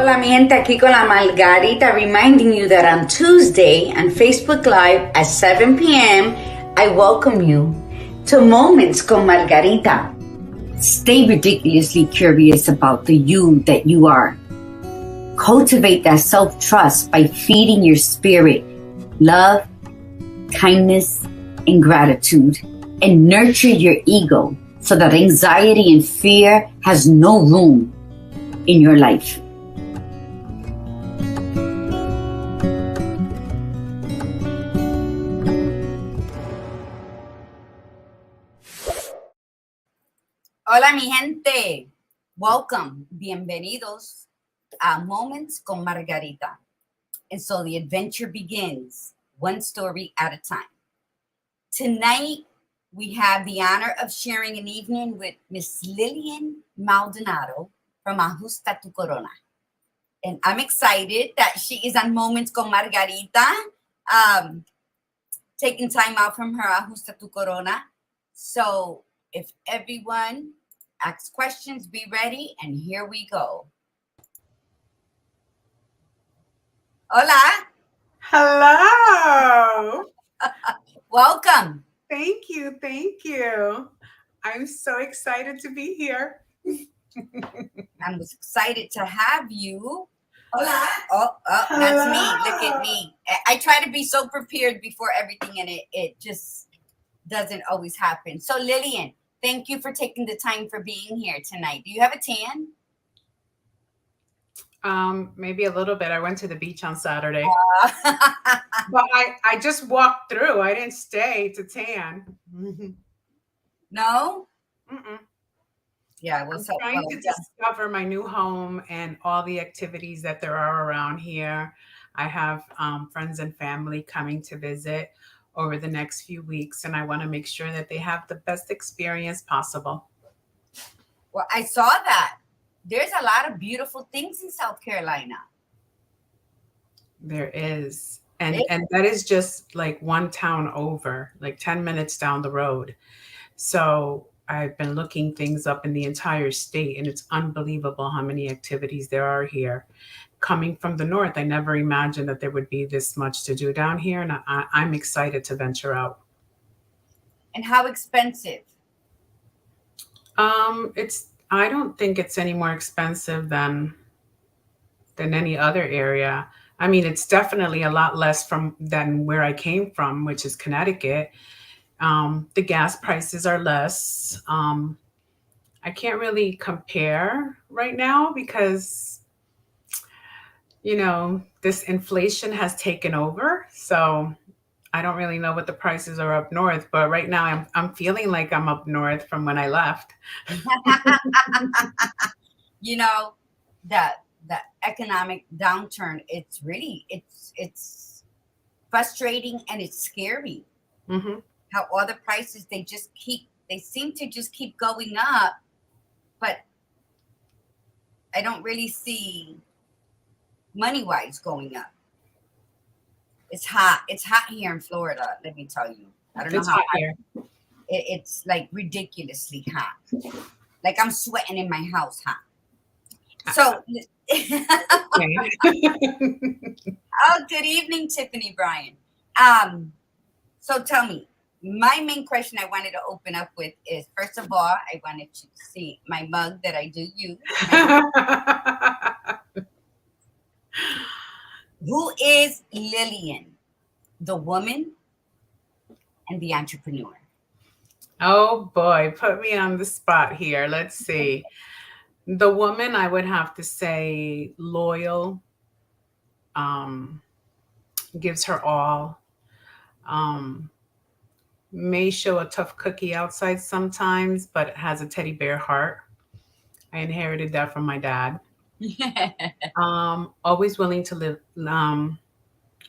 Hola mi gente, aquí con la Margarita, reminding you that on Tuesday on Facebook Live at 7 p.m., I welcome you to Moments con Margarita. Stay ridiculously curious about the you that you are. Cultivate that self-trust by feeding your spirit love, kindness, and gratitude, and nurture your ego so that anxiety and fear has no room in your life. Hola mi gente, welcome, bienvenidos a Moments con Margarita. And so the adventure begins, one story at a time. Tonight, we have the honor of sharing an evening with Miss Lillian Maldonado from AJUSTA Tu Corona. And I'm excited that she is on Moments con Margarita, taking time out from her AJUSTA Tu Corona. So if everyone asks questions, be ready, and here we go. Hola. Hello. Welcome. Thank you. Thank you. I'm so excited to be here. I'm excited to have you. Hola. Oh, that's me. Look at me. I try to be so prepared before everything, and it just doesn't always happen. So Lillian, thank you for taking the time for being here tonight. Do you have a tan? Maybe a little bit. I went to the beach on Saturday. But I just walked through. I didn't stay to tan. No? Mm-mm. Yeah, I'm trying to discover my new home and all the activities that there are around here. I have friends and family coming to visit over the next few weeks, and I want to make sure that they have the best experience possible. Well, I saw that. There's a lot of beautiful things in South Carolina. There is. And that is just like one town over, like 10 minutes down the road. So I've been looking things up in the entire state, and it's unbelievable how many activities there are here. Coming from the north, I never imagined that there would be this much to do down here, and I'm excited to venture out. And how expensive? I don't think it's any more expensive than any other area. I mean, it's definitely a lot less than where I came from, which is Connecticut. The gas prices are less. I can't really compare right now because, this inflation has taken over. So I don't really know what the prices are up north, but right now I'm feeling like I'm up north from when I left. The economic downturn, it's frustrating and it's scary. Mm-hmm. How all the prices, they seem to just keep going up, but I don't really see money-wise going up. It's hot here in Florida, let me tell you. I don't know how hot here. It's like ridiculously hot. Like I'm sweating in my house hot. So oh, good evening, Tiffany Bryan. So tell me, my main question I wanted to open up with is, first of all, I wanted you to see my mug that I do use. Who is Lillian, the woman and the entrepreneur? Oh boy, put me on the spot here. Let's see. The woman, I would have to say loyal, gives her all, may show a tough cookie outside sometimes, but has a teddy bear heart. I inherited that from my dad. Always willing to live,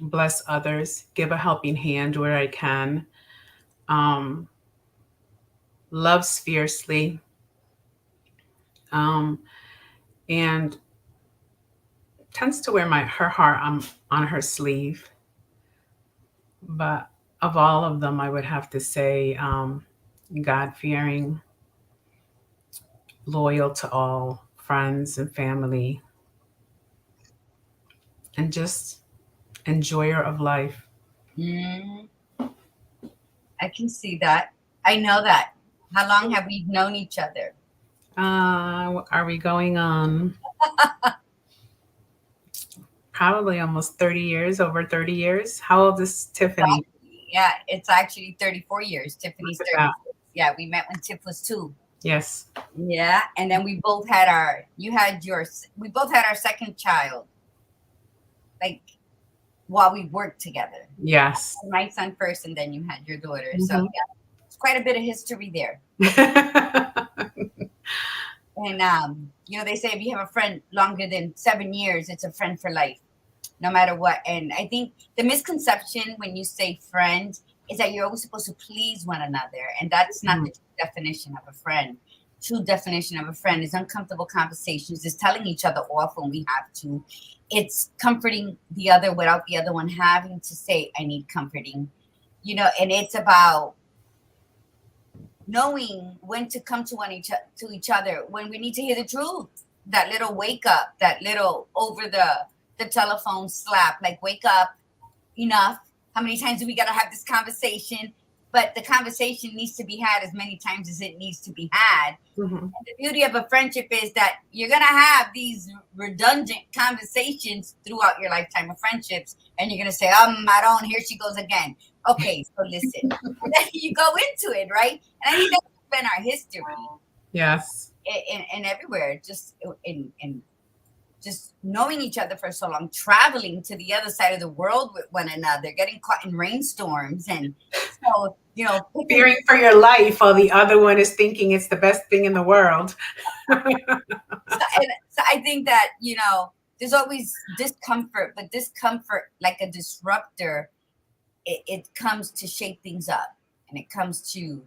bless others, give a helping hand where I can. Loves fiercely. And tends to wear her heart on her sleeve. But of all of them, I would have to say God-fearing, loyal to all friends and family, and just enjoyer of life. Mm, I can see that. I know that. How long have we known each other? Are we going on probably almost 30 years, over 30 years? How old is Tiffany? Yeah, it's actually 34 years. Tiffany's Look at that. 36. Yeah, we met when Tiff was 2. Yes. Yeah, and then we both had we both had our second child, like while we worked together. Yes. My son first, and then you had your daughter. So Mhm. yeah, it's quite a bit of history there. And they say if you have a friend longer than 7 years, it's a friend for life, no matter what. And I think the misconception when you say friend is that you're always supposed to please one another, and that's not the true definition of a friend. True definition of a friend is uncomfortable conversations, is telling each other off when we have to. It's comforting the other without the other one having to say, I need comforting. And it's about knowing when to come to each other when we need to hear the truth. That little wake up, that little over the telephone slap, like wake up, enough. How many times do we got to have this conversation? But the conversation needs to be had as many times as it needs to be had. Mhm. And the beauty of a friendship is that you're going to have these redundant conversations throughout your lifetime of friendships. And you're going to say, I don't, here she goes again. Okay, so listen. And then you go into it, right? And I think that's been our history. Yes. And everywhere, just in just knowing each other for so long, traveling to the other side of the world with one another, getting caught in rainstorms. And so, Fearing for your life while the other one is thinking it's the best thing in the world. So I think that, there's always discomfort, but discomfort, like a disruptor, it comes to shake things up, and it comes to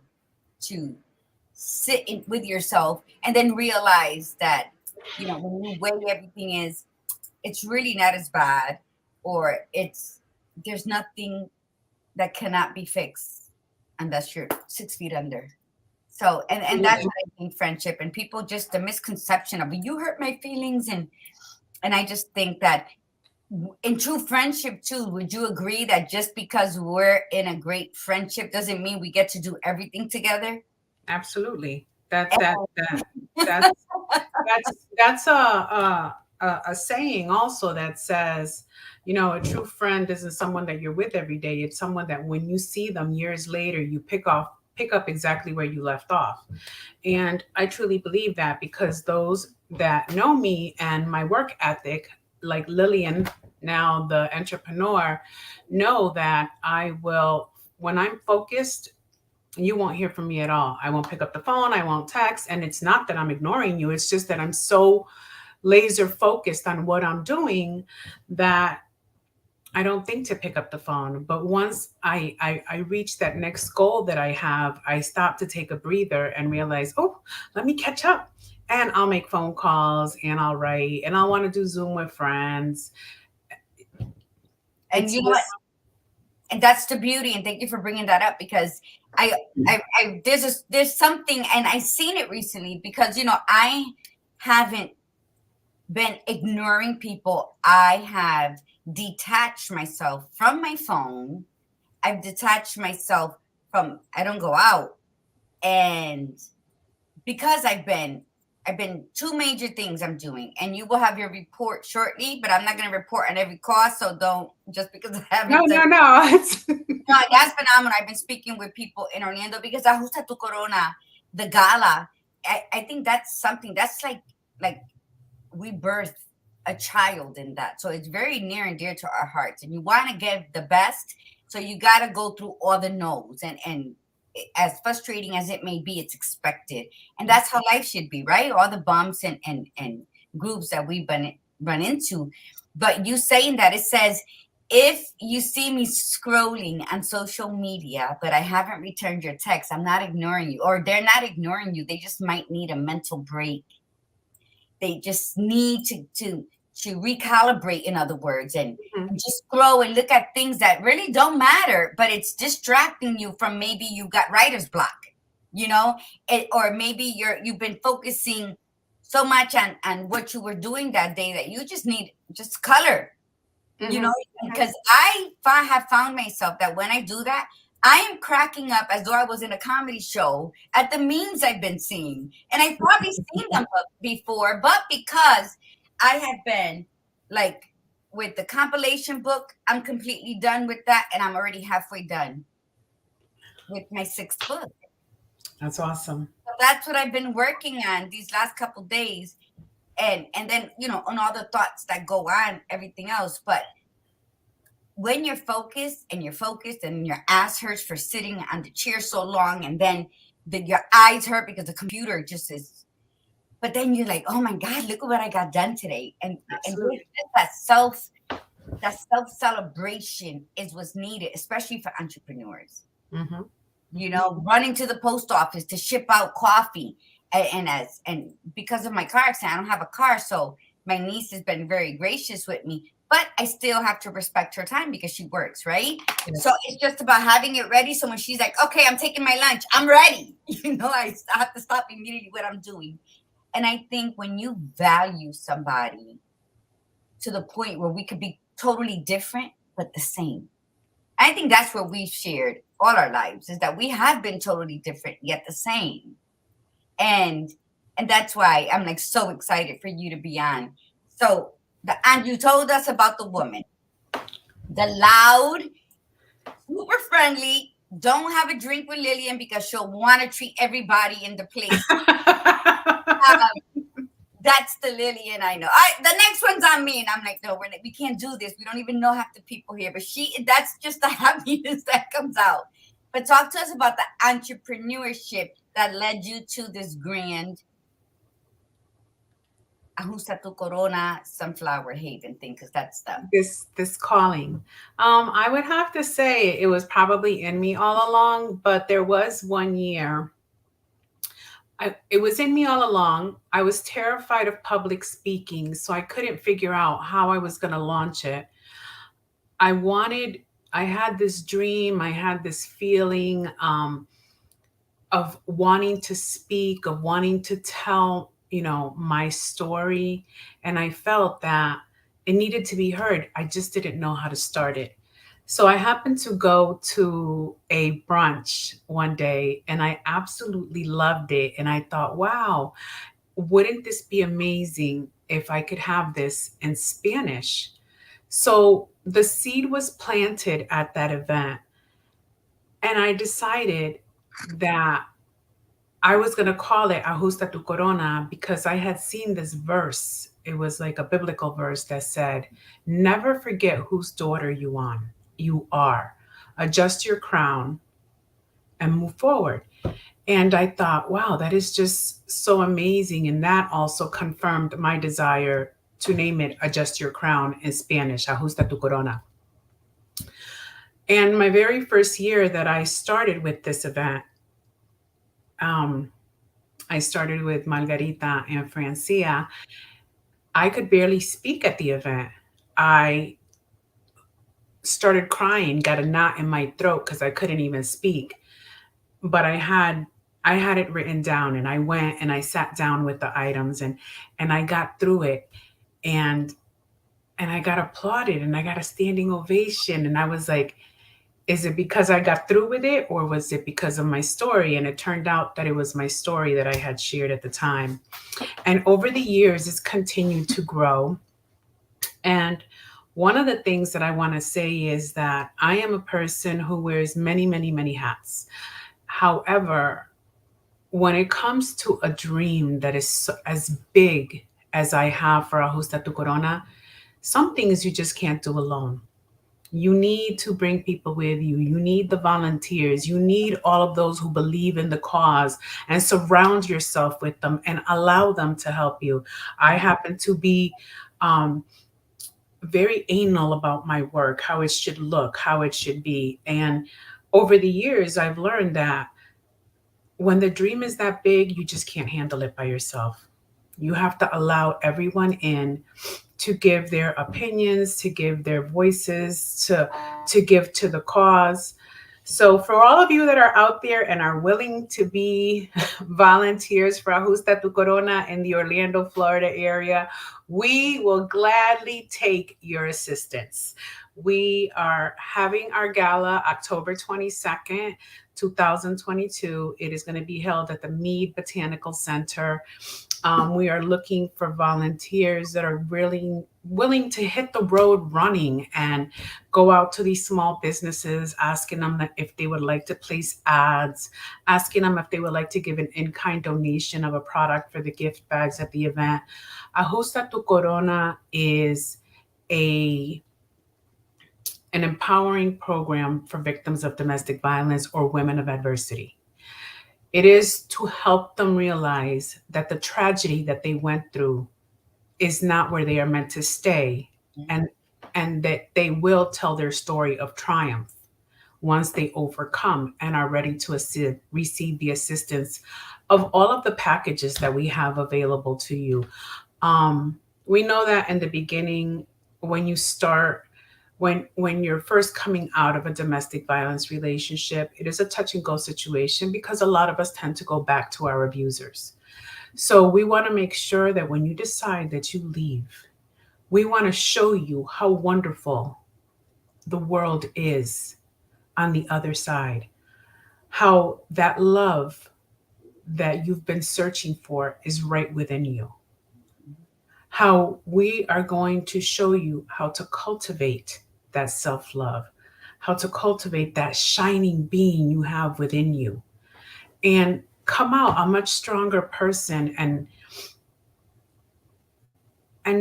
sit with yourself and then realize that, when you weigh everything it's really not as bad, or there's nothing that cannot be fixed unless you're 6 feet under. So, and that's what I think friendship, and people just the misconception of, you hurt my feelings. And I just think that in true friendship too, would you agree that just because we're in a great friendship doesn't mean we get to do everything together? Absolutely. That's a saying also that says, a true friend isn't someone that you're with every day. It's someone that when you see them years later, you pick up exactly where you left off. And I truly believe that, because those that know me and my work ethic, like Lillian, now the entrepreneur, know that I will, when I'm focused, you won't hear from me at all. I won't pick up the phone. I won't text. And it's not that I'm ignoring you. It's just that I'm so laser focused on what I'm doing that I don't think to pick up the phone. But once I reach that next goal that I have, I stop to take a breather and realize, oh, let me catch up. And I'll make phone calls, and I'll write, and I'll want to do Zoom with friends. And you know what? And that's the beauty. And thank you for bringing that up, because there's something, and I seen it recently, because I haven't been ignoring people. I have detached myself from my phone. I've detached myself from, I don't go out. And because I've been 2 major things I'm doing, and you will have your report shortly, but I'm not going to report on every cost. So don't, just because I haven't. No. No, that's phenomenal. I've been speaking with people in Orlando because AJUSTA Tu Corona, the gala, I think that's something that's like we birthed a child in that. So it's very near and dear to our hearts, and you want to give the best. So you got to go through all the no's, and as frustrating as it may be, it's expected. And that's how life should be, right? All the bumps and grooves that we've run into. But you saying that, it says, if you see me scrolling on social media, but I haven't returned your text, I'm not ignoring you, or they're not ignoring you. They just might need a mental break. They just need to recalibrate, in other words, and just grow and look at things that really don't matter, but it's distracting you from, maybe you got writer's block, or maybe you've been focusing so much on what you were doing that day that you just need just color. You know, because I have found myself that when I do that, I am cracking up as though I was in a comedy show at the memes I've been seeing. And I've probably seen them before, but because I have been like with the compilation book, I'm completely done with that. And I'm already halfway done with my sixth book. That's awesome. So that's what I've been working on these last couple days. And then, you know, on all the thoughts that go on, everything else. But when you're focused and your ass hurts for sitting on the chair so long, and then your eyes hurt because the computer just is, but then you're like, oh my God, look at what I got done today. And Absolutely. that self celebration is what's needed, especially for entrepreneurs. Mm-hmm. You know, running to the post office to ship out coffee. And because of my car accident, I don't have a car, so my niece has been very gracious with me, but I still have to respect her time because she works, right? Yes. So it's just about having it ready. So when she's like, okay, I'm taking my lunch, I'm ready. You know, I have to stop immediately what I'm doing. And I think when you value somebody to the point where we could be totally different, but the same, I think that's what we've shared all our lives, is that we have been totally different yet the same. And that's why I'm like so excited for you to be on. So and you told us about the woman, the loud, super friendly. Don't have a drink with Lillian because she'll want to treat everybody in the place. That's the Lillian I know. The next one's on me, and I'm like, no, we can't do this. We don't even know half the people here. But that's just the happiness that comes out. But talk to us about the entrepreneurship that led you to this grand AJUSTA Tu Corona Sunflower Haven thing, because that's them. This calling. I would have to say it was probably in me all along, but there was one year. It was in me all along. I was terrified of public speaking, so I couldn't figure out how I was going to launch it. I had this dream, I had this feeling of wanting to speak, of wanting to tell, my story. And I felt that it needed to be heard. I just didn't know how to start it. So I happened to go to a brunch one day and I absolutely loved it. And I thought, wow, wouldn't this be amazing if I could have this in Spanish? So the seed was planted at that event. And I decided that I was going to call it Ajusta tu Corona because I had seen this verse. It was like a biblical verse that said, never forget whose daughter you are. Adjust your crown and move forward. And I thought, wow, that is just so amazing. And that also confirmed my desire to name it Adjust Your Crown in Spanish, Ajusta tu Corona. And my very first year that I started with this event, I started with Margarita and Francia. I could barely speak at the event. I started crying, got a knot in my throat because I couldn't even speak. But I had it written down and I went and I sat down with the items and I got through it and I got applauded and I got a standing ovation and I was like, is it because I got through with it or was it because of my story? And it turned out that it was my story that I had shared at the time. And over the years, it's continued to grow. And one of the things that I want to say is that I am a person who wears many, many, many hats. However, when it comes to a dream that is as big as I have for Ajusta tu Corona, some things you just can't do alone. You need to bring people with you. You need the volunteers. You need all of those who believe in the cause and surround yourself with them and allow them to help you. I happen to be very anal about my work, how it should look, how it should be. And over the years, I've learned that when the dream is that big, you just can't handle it by yourself. You have to allow everyone in to give their opinions, to give their voices, to give to the cause. So for all of you that are out there and are willing to be volunteers for AJUSTA Tu Corona in the Orlando, Florida area, we will gladly take your assistance. We are having our gala October 22nd, 2022. It is going to be held at the Mead Botanical Center. We are looking for volunteers that are really willing to hit the road running and go out to these small businesses, asking them if they would like to place ads, asking them if they would like to give an in-kind donation of a product for the gift bags at the event. AJUSTA Tu Corona is an empowering program for victims of domestic violence or women of adversity. It is to help them realize that the tragedy that they went through is not where they are meant to stay, and that they will tell their story of triumph once they overcome and are ready to receive the assistance of all of the packages that we have available to you. We know that in the beginning, when you start, when you're first coming out of a domestic violence relationship, it is a touch and go situation because a lot of us tend to go back to our abusers. So we want to make sure that when you decide that you leave, we want to show you how wonderful the world is on the other side, how that love that you've been searching for is right within you, how we are going to show you how to cultivate that self-love, how to cultivate that shining being you have within you, and come out a much stronger person and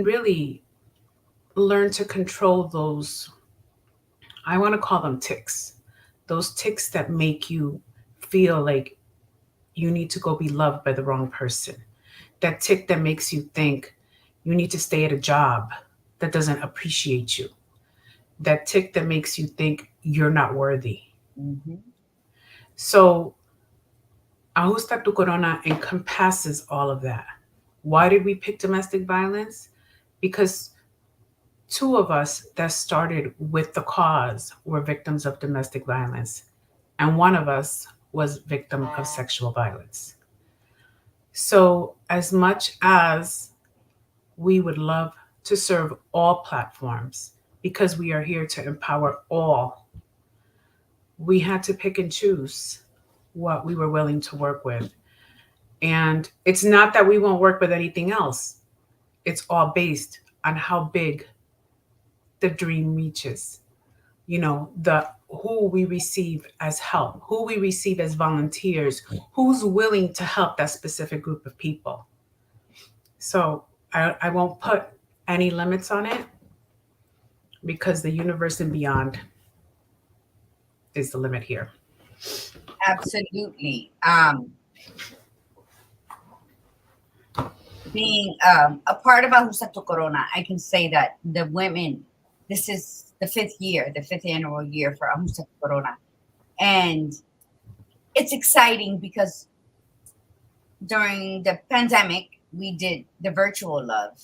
really learn to control those, I want to call them tics, those tics that make you feel like you need to go be loved by the wrong person. That tic that makes you think you need to stay at a job that doesn't appreciate you. That tic that makes you think you're not worthy. Mm-hmm. So AJUSTA Tu Corona encompasses all of that. Why did we pick domestic violence? Because two of us that started with the cause were victims of domestic violence, and one of us was victim of sexual violence. So as much as we would love to serve all platforms, because we are here to empower all, we had to pick and choose what we were willing to work with. And it's not that we won't work with anything else. It's all based on how big the dream reaches. You know, who we receive as help, who we receive as volunteers, who's willing to help that specific group of people. So I won't put any limits on it, because the universe and beyond is the limit here. Absolutely. Being a part of AJUSTA Tu Corona, I can say that the women, this is the fifth annual year for AJUSTA Tu Corona. And it's exciting because during the pandemic, we did the virtual love.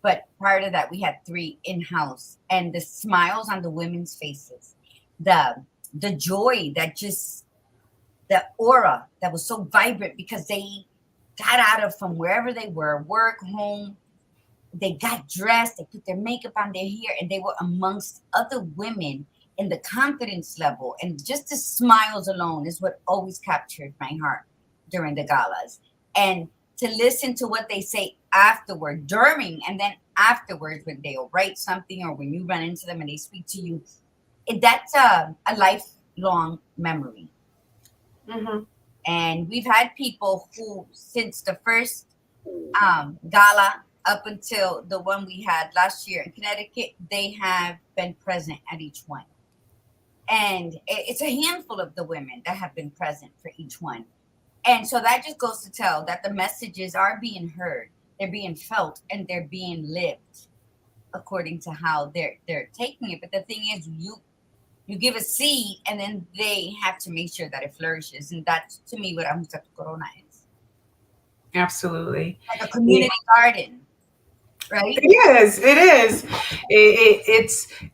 But prior to that, we had 3 in-house, and the smiles on the women's faces, the joy that just, the aura that was so vibrant because they got out of from wherever they were, work, home, they got dressed, they put their makeup on, their hair, and they were amongst other women, and the confidence level and just the smiles alone is what always captured my heart during the galas. And to listen to what they say afterward, during, and then afterwards when they'll write something or when you run into them and they speak to you, that's a lifelong memory. Mm-hmm. And we've had people who, since the first gala up until the one we had last year in Connecticut, they have been present at each one. And it's a handful of the women that have been present for each one. And so that just goes to tell that the messages are being heard, they're being felt, and they're being lived according to how they're taking it. But the thing is, you give a seed, and then they have to make sure that it flourishes. And that's, to me, what AJUSTA Tu Corona is. Absolutely. Like a community garden. right? It is.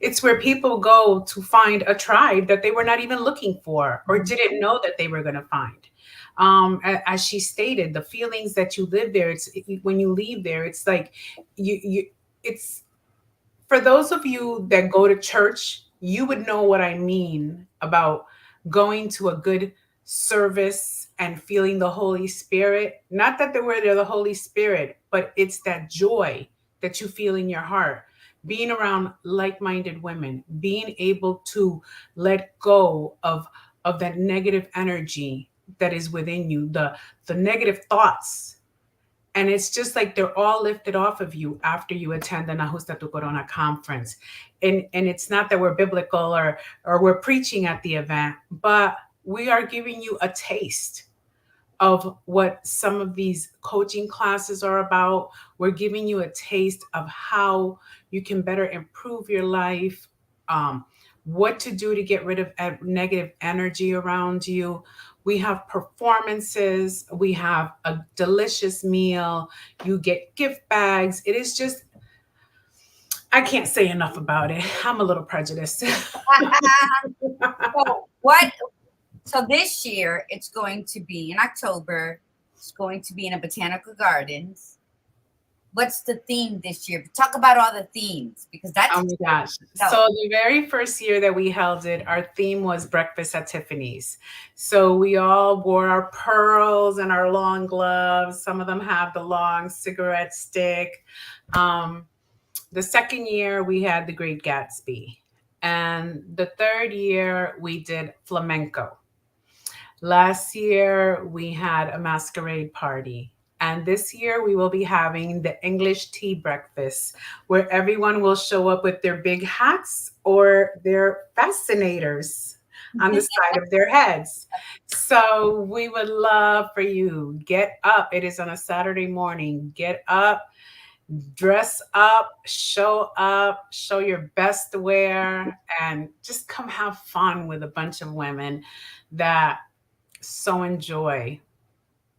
It's where people go to find a tribe that they were not even looking for or didn't know that they were going to find. As she stated, the feelings that you live there, when you leave there, it's like you it's for those of you that go to church, you would know what I mean about going to a good service and feeling the Holy Spirit. Not that they're the Holy Spirit, but it's that joy that you feel in your heart. Being around like-minded women, being able to let go of that negative energy that is within you, the negative thoughts, and it's just like they're all lifted off of you after you attend an Ajusta Tu Corona conference. And it's not that we're biblical or we're preaching at the event, but we are giving you a taste of what some of these coaching classes are about. We're giving you a taste of how you can better improve your life, what to do to get rid of negative energy around you. We have performances, we have a delicious meal, you get gift bags. It is just, I can't say enough about it. I'm a little prejudiced. So what? So this year it's going to be in October. It's going to be in a botanical gardens. What's the theme this year? Talk about all the themes because that's Oh my gosh. So the very first year that we held it, our theme was Breakfast at Tiffany's. So we all wore our pearls and our long gloves. Some of them have the long cigarette stick. The second year we had the Great Gatsby. And the third year we did flamenco. Last year we had a masquerade party. And this year we will be having the English tea breakfast, where everyone will show up with their big hats or their fascinators on the side of their heads. So we would love for you. Get up. It is on a Saturday morning. Get up, dress up, show your best wear, and just come have fun with a bunch of women that so enjoy.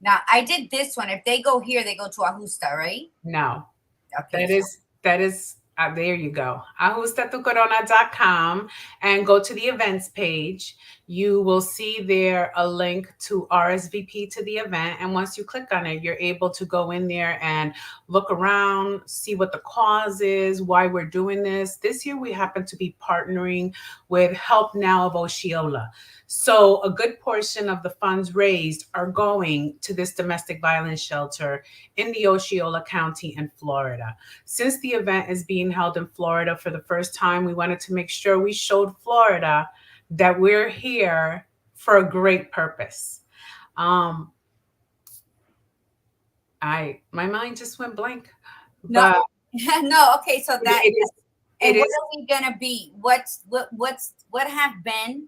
now I did this one. If they go here, they go to Ajusta, right? No, Okay. that is there you go. AJUSTATUCORONA.com and go to the events page. You will see there a link to RSVP to the event. And once you click on it, you're able to go in there and look around, see what the cause is, why we're doing this. This year, we happen to be partnering with Help Now of Osceola. So a good portion of the funds raised are going to this domestic violence shelter in the Osceola County in Florida. Since the event is being held in Florida for the first time, we wanted to make sure we showed Florida that we're here for a great purpose. My mind just went blank. No, no. Okay, so that it is. And what are we gonna be? What have been?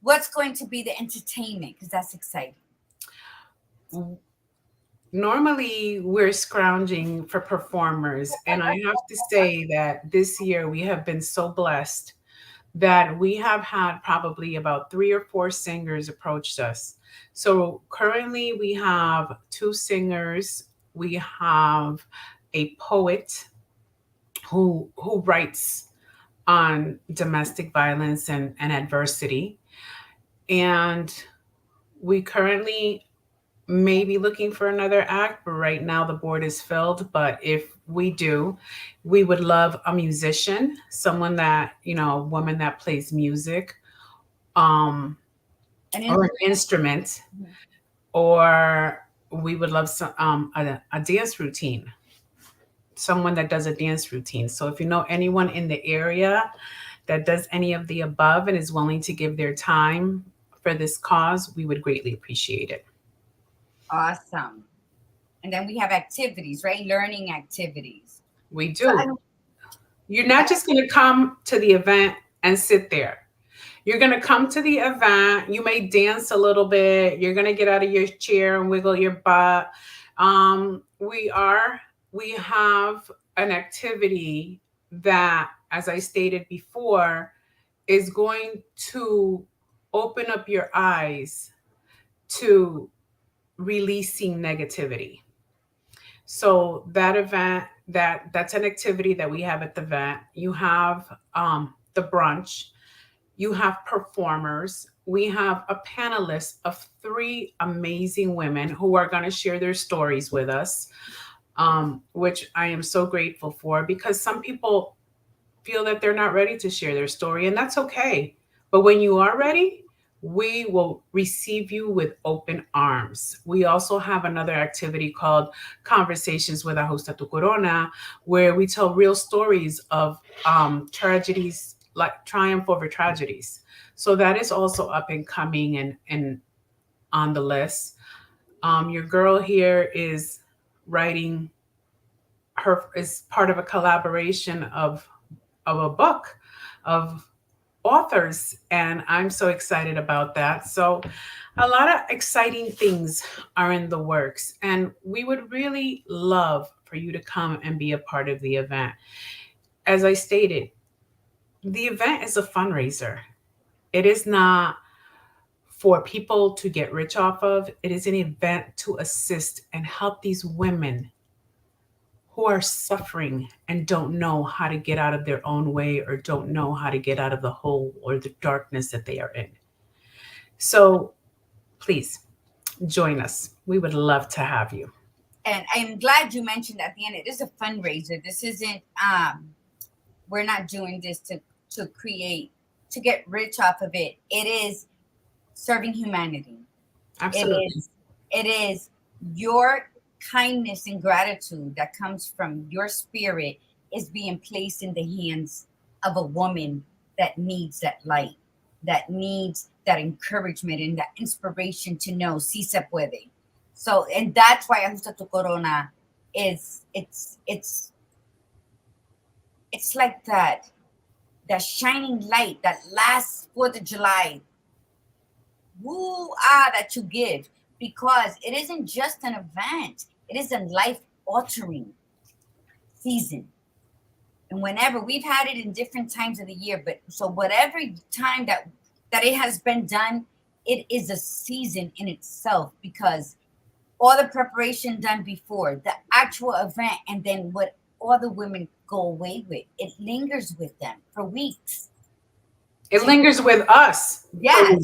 What's going to be the entertainment? Because that's exciting. Normally, we're scrounging for performers, and I have to say that this year we have been so blessed that we have had probably about 3 or 4 singers approach us. So currently we have 2 singers. We have a poet who writes on domestic violence and adversity. And we currently may be looking for another act, but right now the board is filled. But if we do, we would love a musician, someone that, a woman that plays music, or an instrument, or we would love some a dance routine, someone that does a dance routine. So if you know anyone in the area that does any of the above and is willing to give their time for this cause, we would greatly appreciate it. Awesome. And then we have activities, right? Learning activities. We do. You're not just going to come to the event and sit there. You're going to come to the event. You may dance a little bit. You're going to get out of your chair and wiggle your butt. We have an activity that, as I stated before, is going to open up your eyes to releasing negativity. So that event, that's an activity that we have at the event. You have the brunch. You have performers. We have a panelist of 3 amazing women who are going to share their stories with us, which I am so grateful for, because some people feel that they're not ready to share their story, and that's okay. But when you are ready, we will receive you with open arms. We also have another activity called Conversations with AJUSTA Tu Corona, where we tell real stories of tragedies, like triumph over tragedies. So that is also up and coming and on the list. Your girl here is writing is part of a collaboration of a book of authors, and I'm so excited about that. So a lot of exciting things are in the works, and we would really love for you to come and be a part of the event. As I stated, the event is a fundraiser. It is not for people to get rich off of. It is an event to assist and help these women who are suffering and don't know how to get out of their own way, or don't know how to get out of the hole or the darkness that they are in. So please join us. We would love to have you. And I'm glad you mentioned at the end, it is a fundraiser. This isn't, we're not doing this to get rich off of it. It is serving humanity. Absolutely. It is your kindness and gratitude that comes from your spirit is being placed in the hands of a woman that needs that light, that needs that encouragement and that inspiration to know si se puede. So, and that's why AJUSTA Tu Corona is it's like that shining light, that last 4th of July that you give, because it isn't just an event, it is a life-altering season. And whenever we've had it in different times of the year, but so whatever time that it has been done, it is a season in itself, because all the preparation done before the actual event, and then what all the women go away with, it lingers with them for weeks. It lingers with us. Yeah.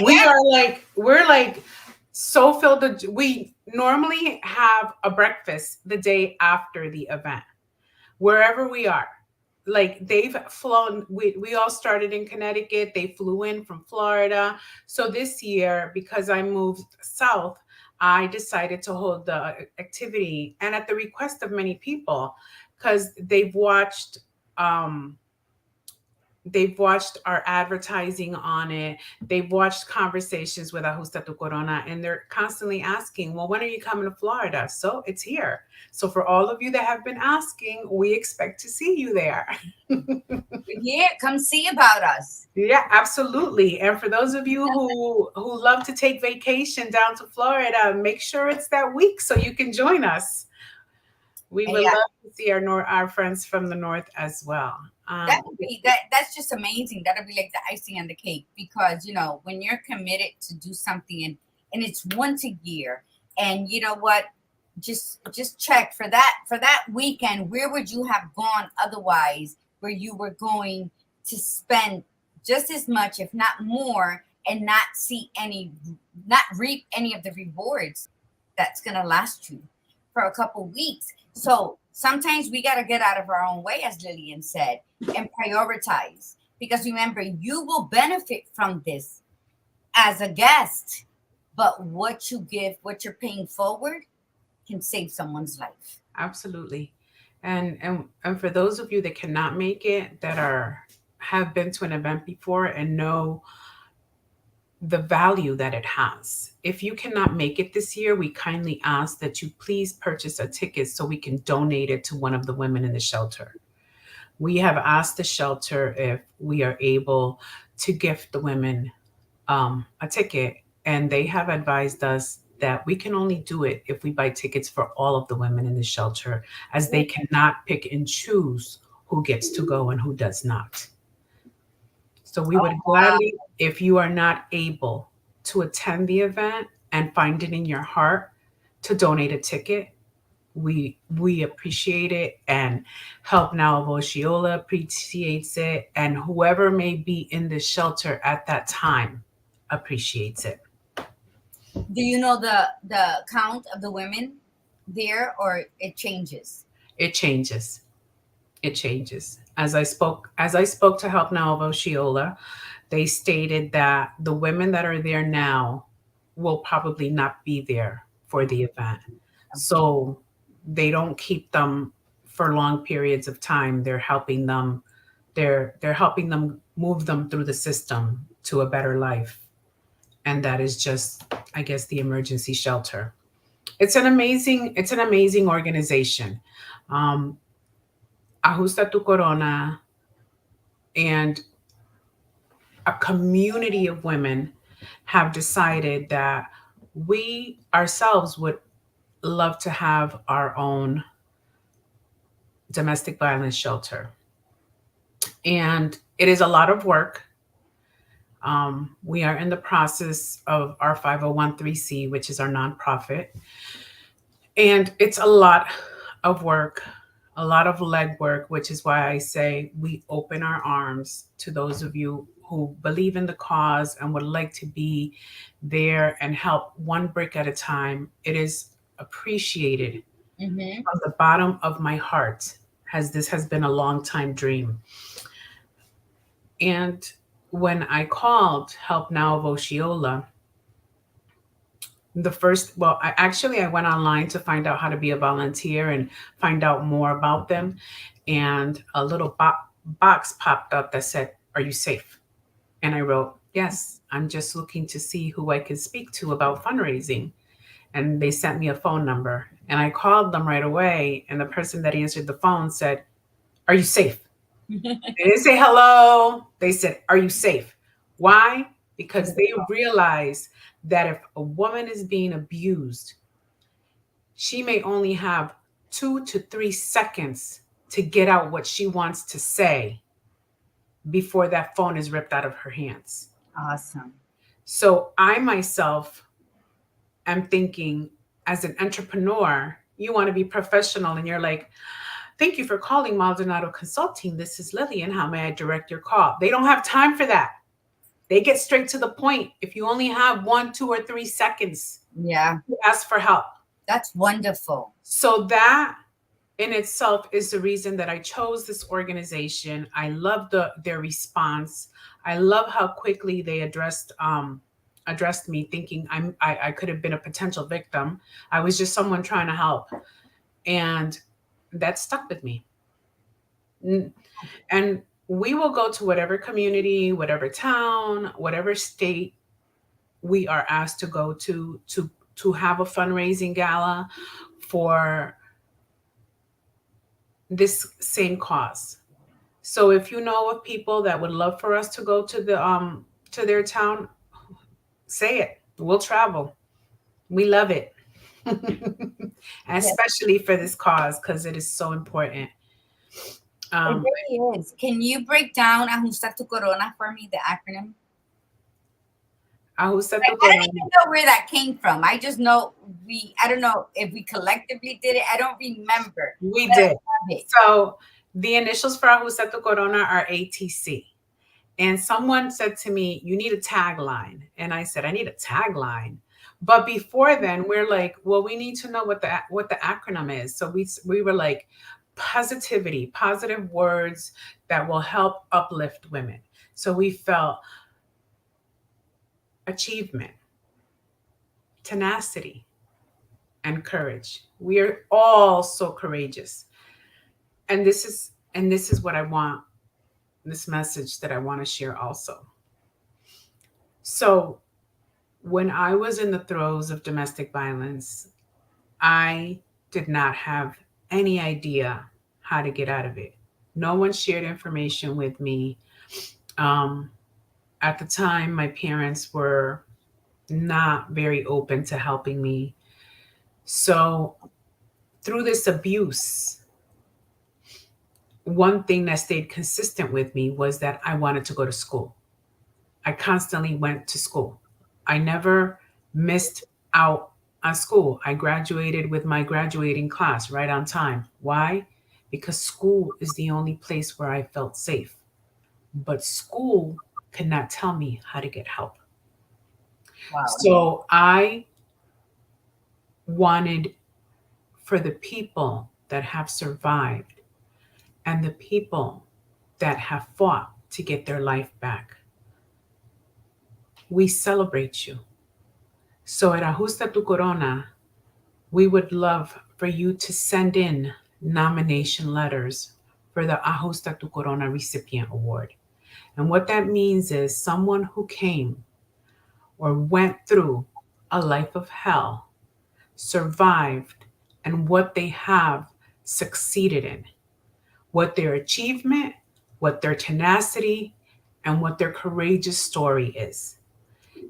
We're like so filled. We normally have a breakfast the day after the event, wherever we are. Like, they've flown, we all started in Connecticut. They flew in from Florida. So this year, because I moved south, I decided to hold the activity, and at the request of many people, because they've watched our advertising on it. They've watched Conversations with AJUSTA Tu Corona, and they're constantly asking, well, when are you coming to Florida? So it's here. So for all of you that have been asking, we expect to see you there. Yeah, come see about us. Yeah, absolutely. And for those of you who love to take vacation down to Florida, make sure it's that week so you can join us. We would love to see our friends from the north as well. That's just amazing. That'll be like the icing on the cake, because when you're committed to do something and it's once a year, and you know what, just check for that weekend, where would you have gone otherwise, where you were going to spend just as much, if not more, and not reap any of the rewards that's going to last you for a couple weeks. So sometimes we got to get out of our own way, as Lillian said, and prioritize, because remember, you will benefit from this as a guest, but what you give, what you're paying forward, can save someone's life. Absolutely. And for those of you that cannot make it, that have been to an event before and know the value that it has. If you cannot make it this year, we kindly ask that you please purchase a ticket so we can donate it to one of the women in the shelter. We have asked the shelter if we are able to gift the women a ticket, and they have advised us that we can only do it if we buy tickets for all of the women in the shelter, as they cannot pick and choose who gets to go and who does not. So we would gladly, if you are not able to attend the event and find it in your heart to donate a ticket, we appreciate it, and Help Now of Osceola appreciates it, and whoever may be in the shelter at that time appreciates it. Do you know the count of the women there, or it changes? It changes. It changes. As I spoke to Help Now of Osceola, they stated that the women that are there now will probably not be there for the event. So they don't keep them for long periods of time. They're helping them move them through the system to a better life. And that is just, I guess, the emergency shelter. It's an amazing organization. Um, Ajusta Tu Corona and a community of women have decided that we ourselves would love to have our own domestic violence shelter. And it is a lot of work. We are in the process of our 501(c), which is our nonprofit. And it's a lot of work, a lot of legwork, which is why I say we open our arms to those of you who believe in the cause and would like to be there and help one brick at a time. It is appreciated Mm-hmm. from the bottom of my heart, as this has been a long time dream. And when I called Help Now of Osceola, I went online to find out how to be a volunteer and find out more about them. And a little box popped up that said, "Are you safe?" And I wrote, "Yes, I'm just looking to see who I can speak to about fundraising." And they sent me a phone number, and I called them right away. And the person that answered the phone said, "Are you safe?" They didn't say hello. They said, "Are you safe?" Why? Because they realize that if a woman is being abused, she may only have 2 to 3 seconds to get out what she wants to say before that phone is ripped out of her hands. Awesome. So I myself am thinking, as an entrepreneur, you want to be professional, and you're like, "Thank you for calling Maldonado Consulting. This is Lillian. How may I direct your call?" They don't have time for that. They get straight to the point. If you only have 1, 2, or 3 seconds Yeah, to ask for help. that's wonderful. So that in itself is the reason that I chose this organization. I love their response. I love how quickly they addressed me, thinking I could have been a potential victim. I was just someone trying to help. And that stuck with me. And we will go to whatever community, whatever town, whatever state we are asked to go to have a fundraising gala for this same cause. So if you know of people that would love for us to go to their town, say it. We'll travel. We love it. And especially for this cause, because it is so important. It really is. Can you break down Ajusta Tu Corona for me, the acronym? Ajusta Tu I don't Corona. even know where that came from. I just know I don't know if we collectively did it. I don't remember. We But I did. love it. So the initials for Ajusta Tu Corona are ATC. And someone said to me, "You need a tagline." And I said, "I need a tagline." But before then, we're like, well, we need to know what the acronym is. So we were like, positivity, positive words that will help uplift women. So we felt achievement, tenacity, and courage. We are all so courageous. And this is what I want, this message that I want to share also. So when I was in the throes of domestic violence, I did not have any idea how to get out of it. No one shared information with me. At the time, my parents were not very open to helping me. So through this abuse, one thing that stayed consistent with me was that I wanted to go to school. I constantly went to school. I never missed out school. I graduated with my graduating class right on time. Why? Because school is the only place where I felt safe. But school could not tell me how to get help. Wow. So I wanted for the people that have survived and the people that have fought to get their life back. We celebrate you. So at Ajusta Tu Corona, we would love for you to send in nomination letters for the Ajusta Tu Corona Recipient Award. And what that means is someone who came or went through a life of hell, survived, and what they have succeeded in, what their achievement, what their tenacity, and what their courageous story is.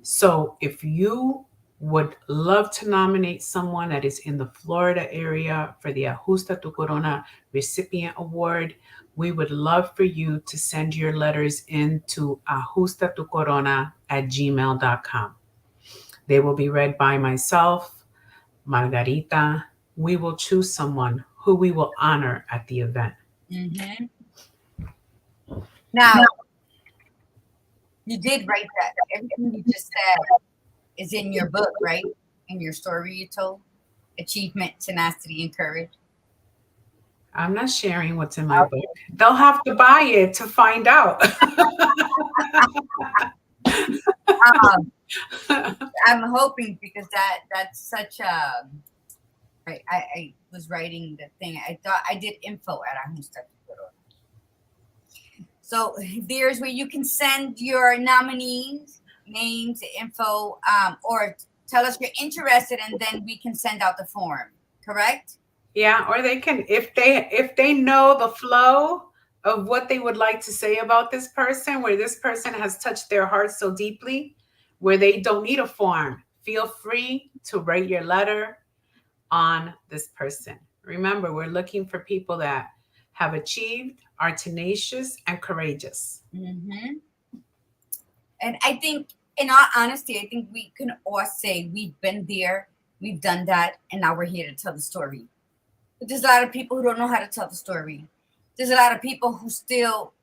So if you would love to nominate someone that is in the Florida area for the Ajusta Tu Corona Recipient Award, we would love for you to send your letters into ajustatucorona@gmail.com. They will be read by myself, Margarita. We will choose someone who we will honor at the event. Mm-hmm. Now, you did write that. Everything you just said is in your book, right? In your story you told. Achievement, tenacity, and courage. I'm not sharing what's in my book. They'll have to buy it to find out. I'm hoping because that's such a. I was writing the thing. I thought I did info at Ajusta Tu Corona. So there's where you can send your nominees names, info, or tell us you're interested, and then we can send out the form. Correct? Yeah, or they can, if they know the flow of what they would like to say about this person, where this person has touched their heart so deeply, where they don't need a form, feel free to write your letter on this person. Remember, we're looking for people that have achieved, are tenacious, and courageous. Mm-hmm. And I think, in all honesty, I think we can all say we've been there, we've done that, and now we're here to tell the story. But there's a lot of people who don't know how to tell the story. There's a lot of people who still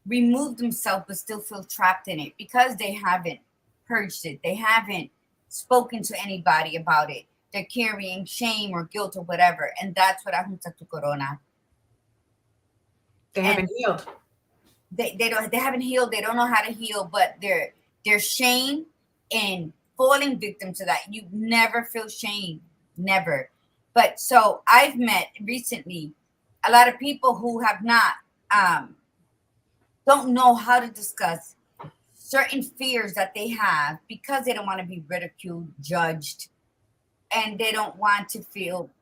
remove themselves but still feel trapped in it because they haven't purged it. They haven't spoken to anybody about it. They're carrying shame or guilt or whatever. And that's what Ajusta Tu Corona. They haven't healed. They haven't healed. They don't know how to heal, but their shame and falling victim to that. You never feel shame. Never. But so I've met recently a lot of people who have not don't know how to discuss certain fears that they have because they don't want to be ridiculed, judged, and they don't want to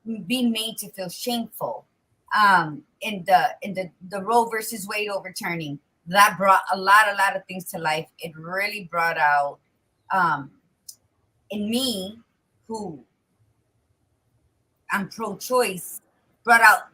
be made to feel shameful. In the Roe versus Wade overturning, that brought a lot of things to life. It really brought out in me, who I'm pro-choice, brought out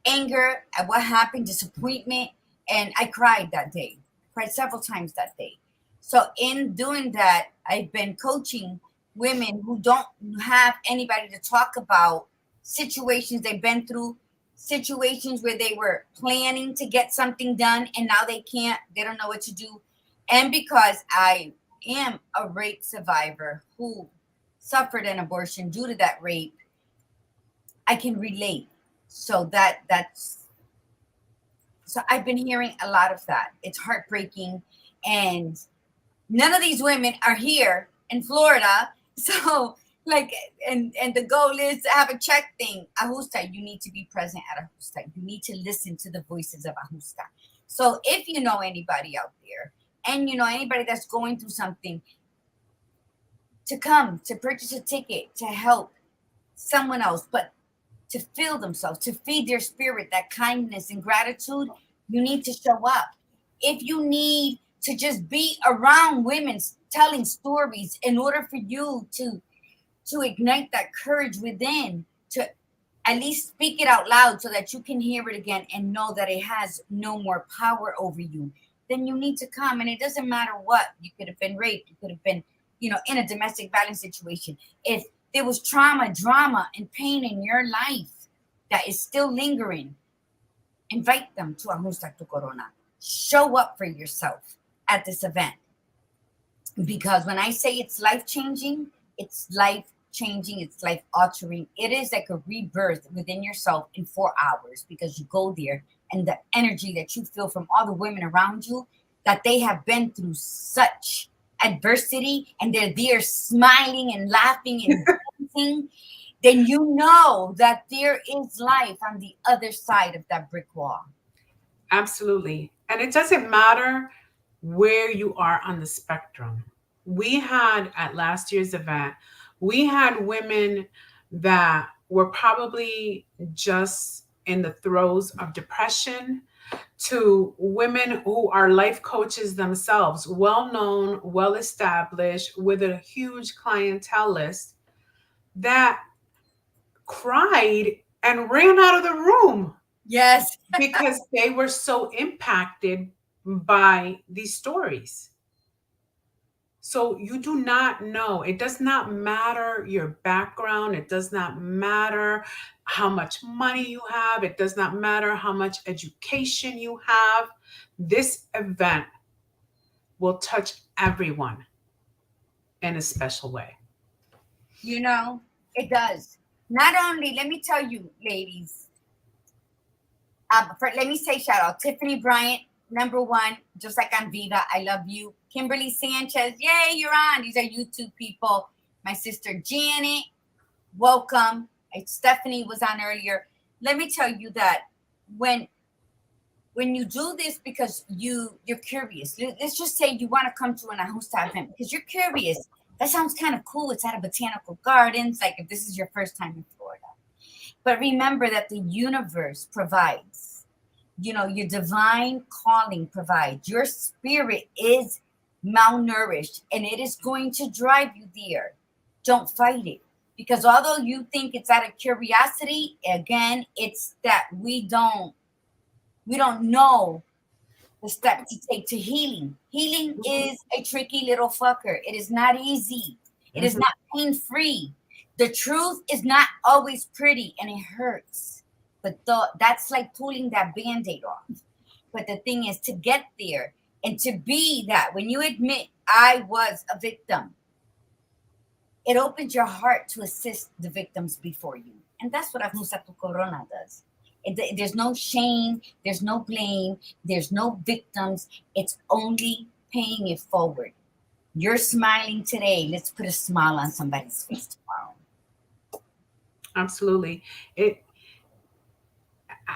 anger at what happened, disappointment, and I cried that day. Cried several times that day. So in doing that, I've been coaching women who don't have anybody to talk about situations they've been through, situations where they were planning to get something done and now they can't, they don't know what to do. And because I am a rape survivor who suffered an abortion due to that rape, I can relate. So so I've been hearing a lot of that. It's heartbreaking. And none of these women are here in Florida. So and the goal is to have a check thing. Ajusta, you need to be present at Ajusta. You need to listen to the voices of Ajusta. So if you know anybody out there and you know anybody that's going through something, to come, to purchase a ticket, to help someone else, but to feel themselves, to feed their spirit, that kindness and gratitude, you need to show up. If you need to just be around women telling stories in order for you to ignite that courage within, to at least speak it out loud so that you can hear it again and know that it has no more power over you, then you need to come. And it doesn't matter what. You could have been raped. You could have been in a domestic violence situation, if there was trauma, drama, and pain in your life that is still lingering, invite them to AJUSTA Tu Corona. Show up for yourself at this event. Because when I say it's life-changing, it's life-changing, it's life-altering. It is like a rebirth within yourself in 4 hours, because you go there and the energy that you feel from all the women around you, that they have been through such adversity and they're there smiling and laughing and dancing, then you know that there is life on the other side of that brick wall. Absolutely. And it doesn't matter where you are on the spectrum. We had at last year's event, we had women that were probably just in the throes of depression, to women who are life coaches themselves, well-known, well-established, with a huge clientele list, that cried and ran out of the room. Yes. Because they were so impacted by these stories. So you do not know. It does not matter your background. It does not matter how much money you have. It does not matter how much education you have. This event will touch everyone in a special way. It does. Not only, let me tell you, ladies, let me say shout out Tiffany Bryant, #1, just like on Viva, I love you. Kimberly Sanchez, yay, you're on. These are YouTube people. My sister Janet, welcome. Stephanie was on earlier. Let me tell you that when you do this because you're curious, let's just say you want to come to an AJUSTA event because you're curious. That sounds kind of cool. It's at a botanical gardens, like if this is your first time in Florida. But remember that the universe provides. Your divine calling provides. Your spirit is malnourished and it is going to drive you there. Don't fight it. Because although you think it's out of curiosity, again, it's that we don't know the step to take to healing. Healing is a tricky little fucker. It is not easy. It is not pain-free. The truth is not always pretty and it hurts. But that's like pulling that Band-Aid off. But the thing is to get there and to be that, when you admit I was a victim, it opens your heart to assist the victims before you. And that's what AJUSTA Tu Corona does. There's no shame. There's no blame. There's no victims. It's only paying it forward. You're smiling today. Let's put a smile on somebody's face tomorrow. Absolutely. I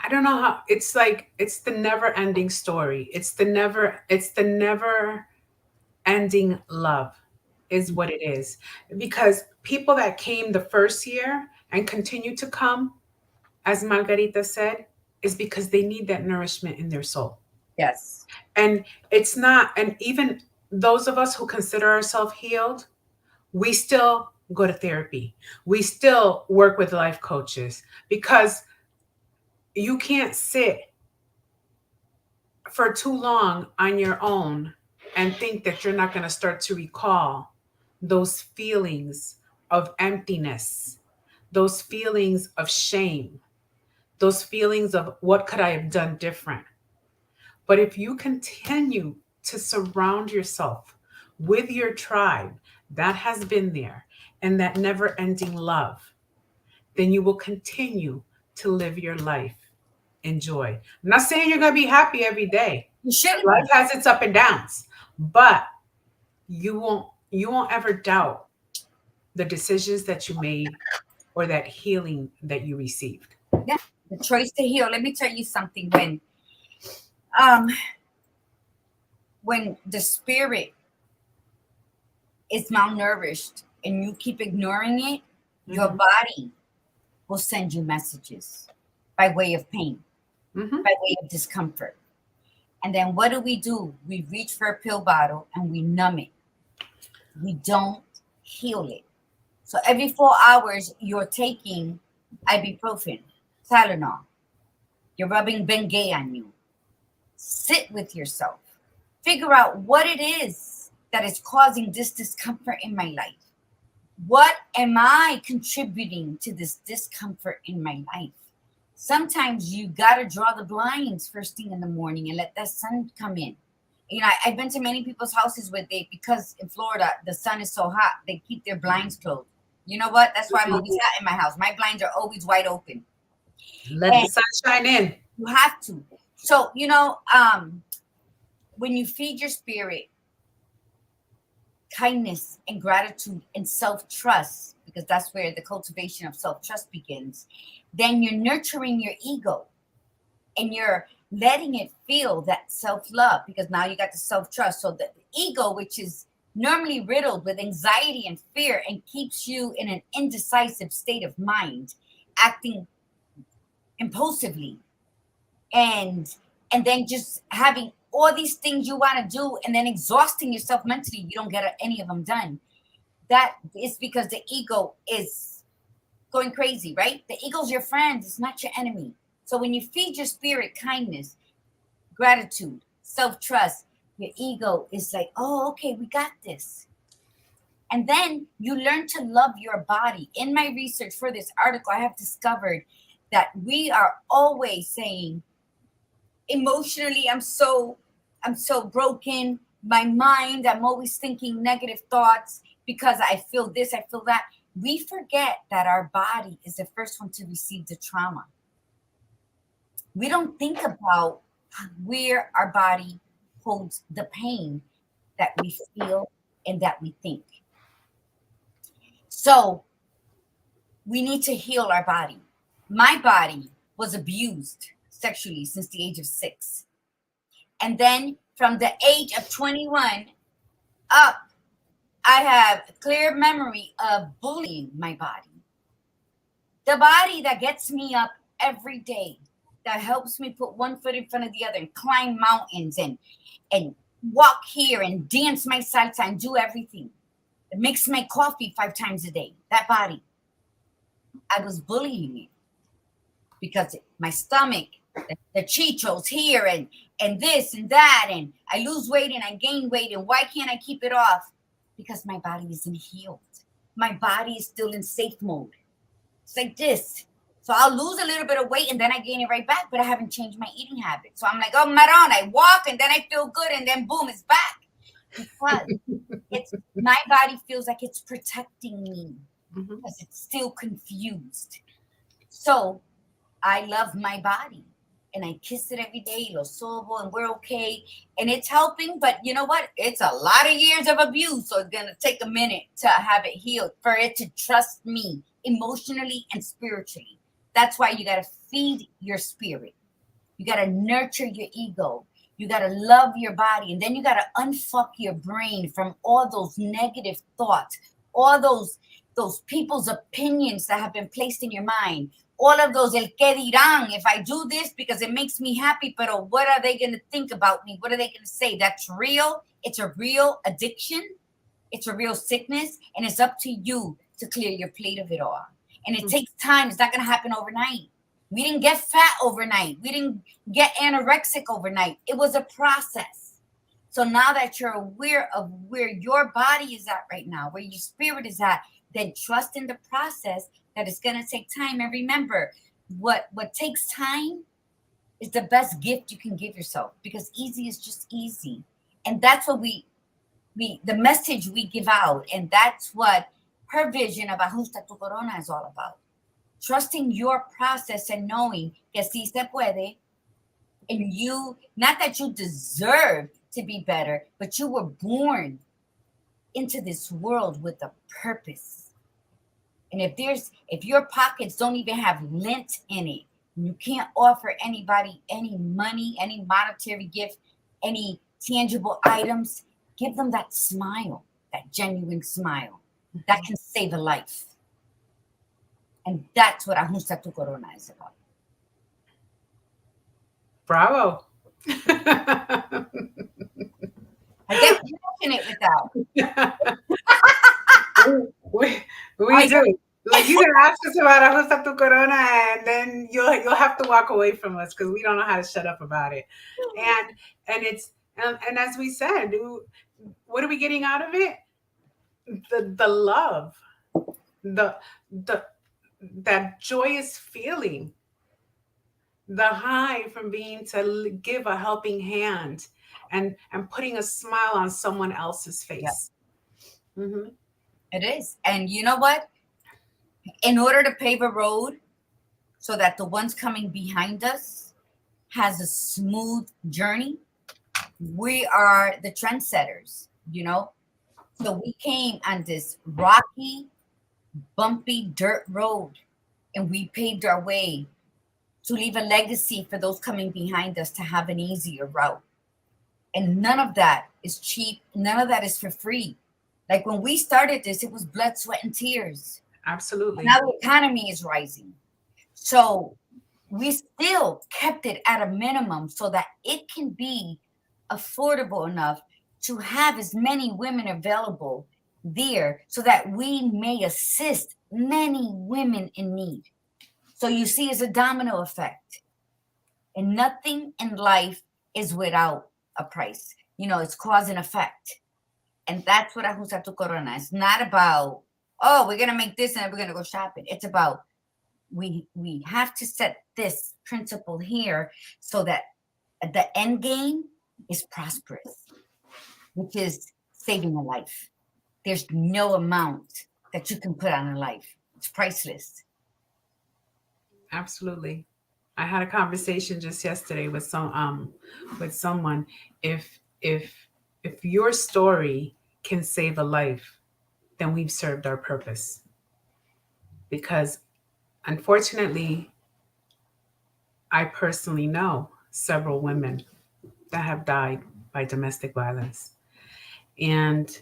don't know how, it's like, it's the never ending story. It's the never ending love is what it is. Because people that came the first year and continue to come, as Margarita said, is because they need that nourishment in their soul. Yes. And it's not, and even those of us who consider ourselves healed, we still go to therapy. We still work with life coaches, because you can't sit for too long on your own and think that you're not going to start to recall those feelings of emptiness, those feelings of shame, those feelings of what could I have done different. But if you continue to surround yourself with your tribe that has been there and that never ending love, then you will continue to live your life in joy. I'm not saying you're going to be happy every day. You should. Life has its up and downs, but you won't ever doubt the decisions that you made or that healing that you received. Yeah, the choice to heal. Let me tell you something. When the spirit is malnourished and you keep ignoring it, your body will send you messages by way of pain, by way of discomfort. And then what do? We reach for a pill bottle and we numb it. We don't heal it. So every 4 hours, you're taking ibuprofen, Tylenol. You're rubbing Bengay on you. Sit with yourself. Figure out what it is that is causing this discomfort in my life? What am I contributing to this discomfort in my life? Sometimes you got to draw the blinds first thing in the morning and let that sun come in. You know, I've been to many people's houses where because in Florida, the sun is so hot, they keep their blinds closed. You know what? That's why I'm always hot in my house. My blinds are always wide open. Let the sun shine in. You have to. So, you know, when you feed your spirit kindness and gratitude and self-trust, because that's where the cultivation of self-trust begins, then you're nurturing your ego and you're letting it feel that self-love, because now you got the self-trust. So the ego, which is normally riddled with anxiety and fear and keeps you in an indecisive state of mind, acting impulsively and then just having all these things you want to do and then exhausting yourself mentally, you don't get any of them done. That is because the ego is going crazy, right? The ego's your friend, it's not your enemy. So when you feed your spirit kindness, gratitude, self-trust, your ego is like, oh, okay, we got this. And then you learn to love your body. In my research for this article, I have discovered that we are always saying, emotionally, I'm so broken. My mind, I'm always thinking negative thoughts because I feel this, I feel that. We forget that our body is the first one to receive the trauma. We don't think about where our body holds the pain that we feel and that we think. So we need to heal our body. My body was abused sexually since the age of 6. And then from the age of 21 up, I have a clear memory of bullying my body. The body that gets me up every day, that helps me put one foot in front of the other and climb mountains and walk here and dance my salsa and do everything. It makes my coffee 5 times a day. That body. I was bullying it because my stomach, the chichos here and this and that, and I lose weight and I gain weight, and why can't I keep it off? Because my body isn't healed. My body is still in safe mode. It's like this. So I'll lose a little bit of weight and then I gain it right back, but I haven't changed my eating habits. So I'm like, oh, Maron, I walk and then I feel good and then boom, it's back. Because my body feels like it's protecting me because it's still confused. So I love my body and I kiss it every day, lo sobo, and we're okay. And it's helping, but you know what? It's a lot of years of abuse. So it's going to take a minute to have it healed, for it to trust me emotionally and spiritually. That's why you got to feed your spirit. You got to nurture your ego. You got to love your body. And then you got to unfuck your brain from all those negative thoughts, all those people's opinions that have been placed in your mind. All of those, el que dirán, if I do this because it makes me happy, but what are they going to think about me? What are they going to say? That's real. It's a real addiction. It's a real sickness. And it's up to you to clear your plate of it all. And it takes time. It's not going to happen overnight. We didn't get fat overnight. We didn't get anorexic overnight. It was a process. So now that you're aware of where your body is at right now, where your spirit is at, then trust in the process that it's going to take time. And remember, what takes time is the best gift you can give yourself, because easy is just easy. And that's what the message we give out. And that's what her vision of Ajusta Tu Corona is all about. Trusting your process and knowing que sí se puede. And you, not that you deserve to be better, but you were born into this world with a purpose. And if your pockets don't even have lint in it, you can't offer anybody any money, any monetary gift, any tangible items, give them that smile, that genuine smile. That can save a life. And that's what Ajusta Tu Corona is about. Bravo. I get passionate with that. we do. Like, you can ask us about Ajusta Tu Corona, and then you'll have to walk away from us because we don't know how to shut up about it. And as we said, what are we getting out of it? The love, the that joyous feeling, the high from being to give a helping hand and putting a smile on someone else's face. Yep. Mm-hmm. It is. And you know what? In order to pave a road so that the ones coming behind us has a smooth journey, we are the trendsetters, So we came on this rocky, bumpy dirt road, and we paved our way to leave a legacy for those coming behind us to have an easier route. And none of that is cheap. None of that is for free. Like when we started this, it was blood, sweat, and tears. Absolutely. Now the economy is rising. So we still kept it at a minimum so that it can be affordable enough to have as many women available there so that we may assist many women in need. So you see, it's a domino effect. And nothing in life is without a price. It's cause and effect. And that's what Ajusta Tu Corona. It's not about, oh, we're going to make this and we're going to go shopping. It's about we have to set this principle here so that the end game is prosperous, which is saving a life. There's no amount that you can put on a life. It's priceless. Absolutely. I had a conversation just yesterday with someone. If your story can save a life, then we've served our purpose. Because unfortunately, I personally know several women that have died by domestic violence. And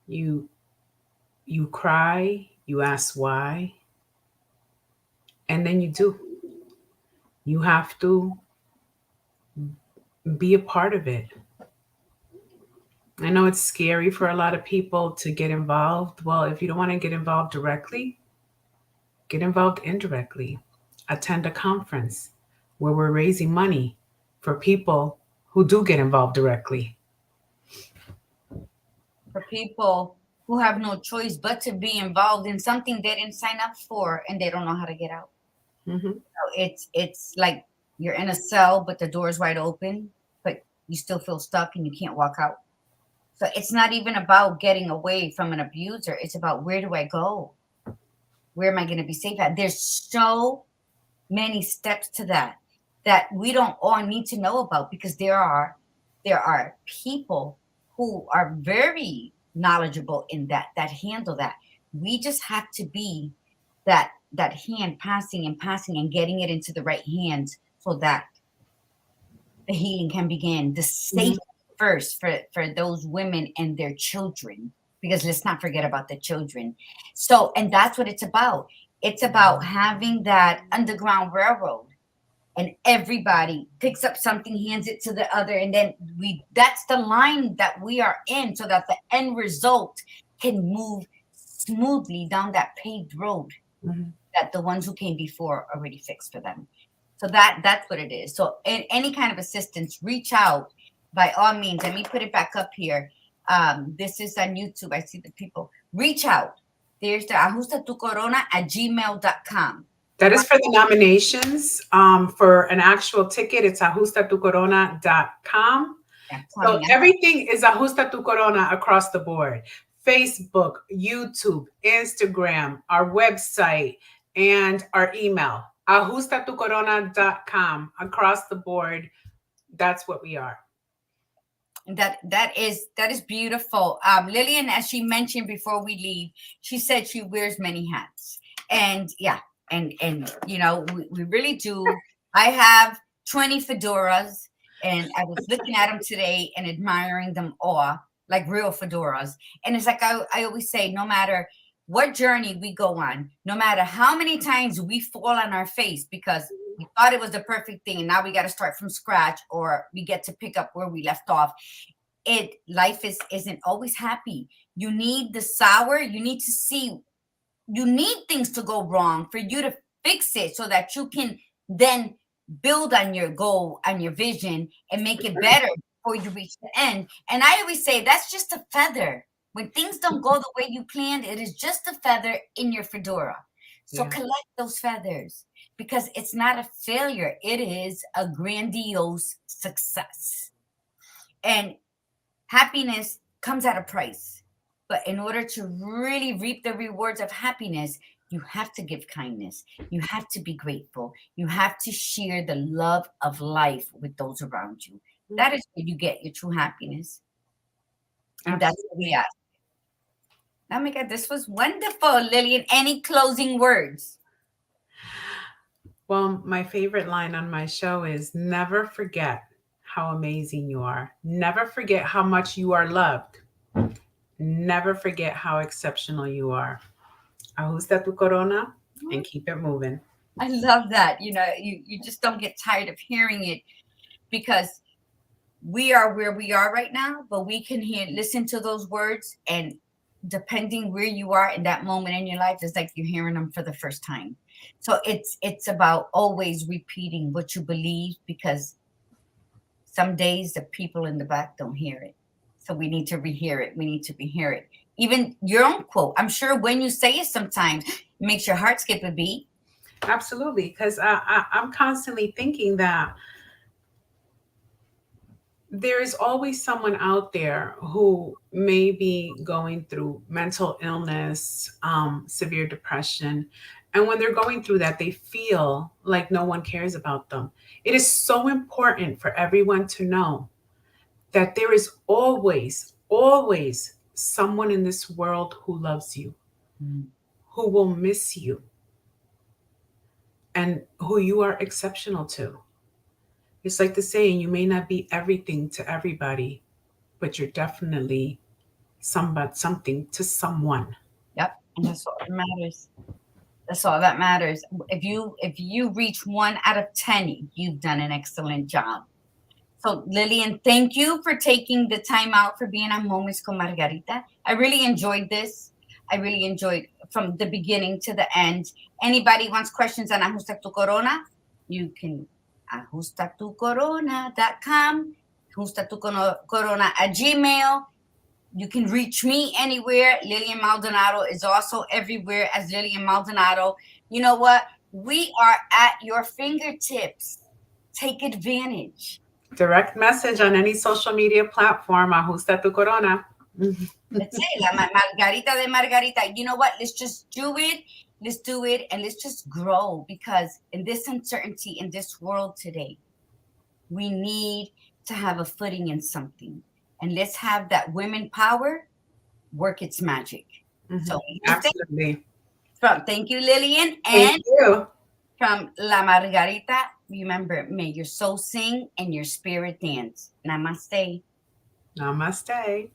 you cry, you ask why, and then you do. You have to be a part of it. I know it's scary for a lot of people to get involved. Well, if you don't want to get involved directly, get involved indirectly. Attend a conference where we're raising money for people who do get involved directly. For people who have no choice but to be involved in something they didn't sign up for and they don't know how to get out. Mm-hmm. So it's like you're in a cell, but the door is wide open, but you still feel stuck and you can't walk out. So it's not even about getting away from an abuser. It's about, where do I go? Where am I going to be safe at? There's so many steps to that we don't all need to know about, because there are people who are very knowledgeable in that handle that. We just have to be that hand passing and getting it into the right hands so that the healing can begin. The safe first for those women and their children, because let's not forget about the children. So, and that's what it's about. It's about having that underground railroad, and everybody picks up something, hands it to the other, and then that's the line that we are in, so that the end result can move smoothly down that paved road that the ones who came before already fixed for them. So that's what it is. So in any kind of assistance, reach out by all means. Let me put it back up here. This is on YouTube. I see the people. Reach out. There's the ajustatucorona@gmail.com. That is for the nominations. For an actual ticket, it's ajustatucorona.com. So everything is Ajusta Tu Corona across the board. Facebook, YouTube, Instagram, our website, and our email. ajustatucorona.com across the board. That's what we are. That is beautiful. Lillian, as she mentioned before we leave, she said she wears many hats. And yeah, and we really do. I have 20 fedoras, and I was looking at them today and admiring them all, like real fedoras. And it's like I always say, no matter what journey we go on, no matter how many times we fall on our face because we thought it was the perfect thing and now we got to start from scratch, or we get to pick up where we left off. Life isn't always happy. You need the sour. You need to see. You need things to go wrong for you to fix it, so that you can then build on your goal and your vision and make it better before you reach the end. And I always say that's just a feather. When things don't go the way you planned, it is just a feather in your fedora. So collect those feathers, because it's not a failure. It is a grandiose success. And happiness comes at a price. But in order to really reap the rewards of happiness, you have to give kindness. You have to be grateful. You have to share the love of life with those around you. That is where you get your true happiness. And that's what we ask. Oh my God, this was wonderful, Lillian. Any closing words? Well, my favorite line on my show is never forget how amazing you are. Never forget how much you are loved. Never forget how exceptional you are. Ajusta tu corona and keep it moving. I love that. You know, you just don't get tired of hearing it, because we are where we are right now, but we can listen to those words, and depending where you are in that moment in your life, it's like you're hearing them for the first time. So it's about always repeating what you believe, because some days the people in the back don't hear it. So we need to rehear it. We need to rehear it. Even your own quote, I'm sure when you say it sometimes, it makes your heart skip a beat. Absolutely, because I'm constantly thinking that there is always someone out there who may be going through mental illness, severe depression. And when they're going through that, they feel like no one cares about them. It is so important for everyone to know that there is always, always someone in this world who loves you, who will miss you, and who you are exceptional to. It's like the saying, you may not be everything to everybody, but you're definitely something to someone. Yep. And that's all that matters. That's all that matters. If you reach 1 out of 10, you've done an excellent job. So Lillian, thank you for taking the time out for being on Moments con Margarita. I really enjoyed this. I really enjoyed from the beginning to the end. Anybody wants questions on Ajusta Tu Corona, you can ajustatucorona.com, ajustatucorona@gmail. You can reach me anywhere. Lillian Maldonado is also everywhere as Lillian Maldonado. You know what? We are at your fingertips. Take advantage. Direct message on any social media platform, Ajusta Tu Corona. Let's say La Margarita de Margarita. You know what? Let's just do it. Let's do it, and let's just grow, because in this uncertainty, in this world today, we need to have a footing in something. And let's have that women power work its magic. So absolutely. Thank you, Lillian. Thank And you. From La Margarita, remember, may your soul sing and your spirit dance. Namaste. Namaste.